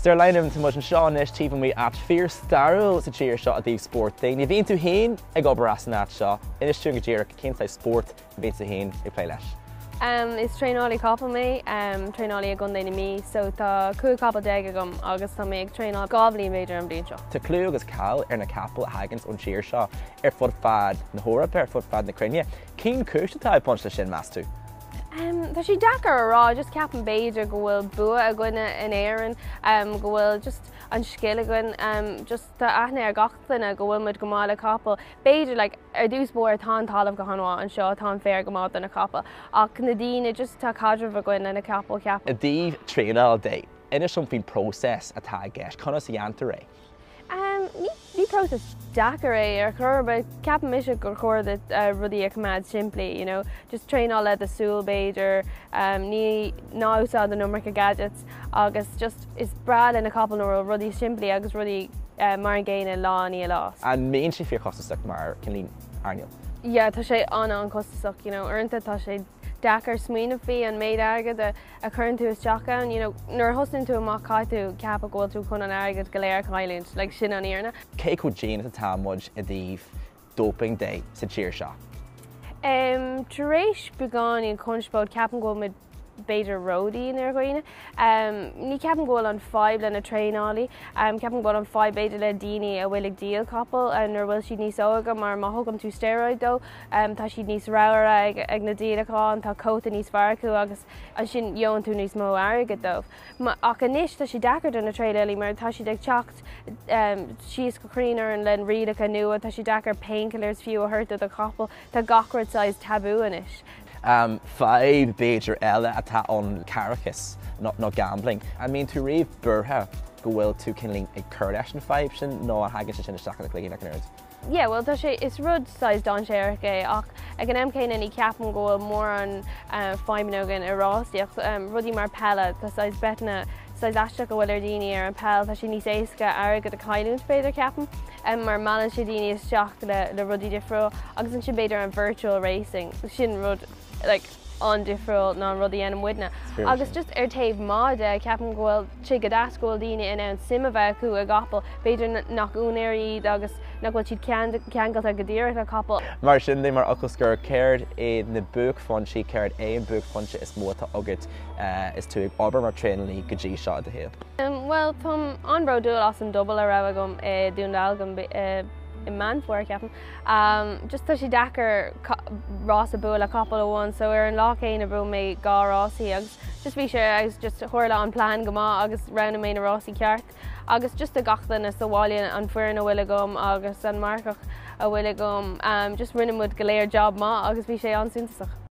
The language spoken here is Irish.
Der Lynam to much Sean is chief we at fear starro sa cheer shot at DMC Spórt thing. You've been to heen a go brass at shot. In a string cheer can't say sport been to heen a play less. Is tseachtain capall me, tseachtain a gun me, so the capall degagum August to make tseachtain goblin major and bleach. To clue as Cal in a capall Haggins on cheer shot, foot fad the horror pair foot fad the crania. Keen kush to tie punch the shin mass too. Tá sí dachar rá just capan béidir go bhfuil bua a gcuine in éireann go bhfuil just an scéil acuin just tá aithne ar gachtainna go bhfuil muid go mála capall béidir like ar dús mór tá talamh go hanmha an seo tá fér go mála na capall ach na daoine just tá cadreh a gcuin na capall ceapall. A díomh tréanáil day ina something process atá gceist chuna sa dheantar é. Ní process dachar é ar chur ba ceapan mise gur chur rudí a cumad simply, you know, just tseachtain le the saol béidir ní náúsá den numeric gadgets agus just is brad in a capall nó rudí simply agus rudí mar géine lá ní lás. An main sé fíor costaach mar cin lín airneal. Yeah, tá sé an costaach, you know, orintanta tá sé dachar smaoine fí an méid agad a chuann tú is teachtán, you know, nuair thosaíonn tú amach caiithú ceap a gháil tú chun an agad go léir chailint, like sin an íarna. Cé go Jean at a támuid a díomh doping day sa cheer shot? Taréis beagán íon conspóid ceapan go mid béidir rodaí in ar ghaoine. Ní ceapan ghfuil an fáib lena tréanálaí, ceapan ghfuil an fáib béidir le daoine a bhfuil ag díal capall nuair bhfuil siad níos óga mar má thugann tú steroid dó, tá siad níos ráire ag na díalaáin tá cóta níos fearcú agus an sin dheonn tú níos mó airgad dómh. Ach anis tá si dachar don na tréanálaí mar tá siad ag teacht síos go críonar an len riadacha nua, tá si dachar painkillers fiú a thuirta a capall tá gachrid size tabú inis. Five béidir eile atá an carachas, not gambling. I mean, to riomh burtha go bhfuil tú cinlín ag cur leis an fáib sin nó a hagann sin isteach na clígin an. Yeah, well, tá sé is rud size don séach é ach ag an MK ní ceapan go bhfuil mór an feiminogan i rásaíocht rudí mar pella tá size betna size aisteach go bhfuil ar daoine ar an pell tá sin níos éasca airgad a caiiliúnt féidir ceapan mar malan sé daoine is teacht le rudí difriúil agus an sin béidir an virtual racing sin rud like on difriúil ná rudí an muidna. Agus just ar taobh mád ceapan ghfuil si go dascóil daoine in an sima bheith acu a gapall béidir nach únéirí agus nach bhfuil siad ceangailt a go dtíreach a capall. Mar sin dé mar agus gur céird é na buc fanse céird é an buc fanse is móta agad is tú ag obair mar tréanálaí go dtí seo a héal. Well, tá anró dúil as an double a raibh agam dúndáilgam in man for ceapan. Just tá si dachar rás a búil a capall amháin, so ar an lá céin a bhrú mé gá rásaí agus just bhí sé agus just thuirla an plán go má agus rana mé na rásaí ceart. Agus just a gachtain is bháilíonn an fuair a bhfuil agam agus an marcach a bhfuil agam just rinne mud go léir job má agus bhí sé an suntasach.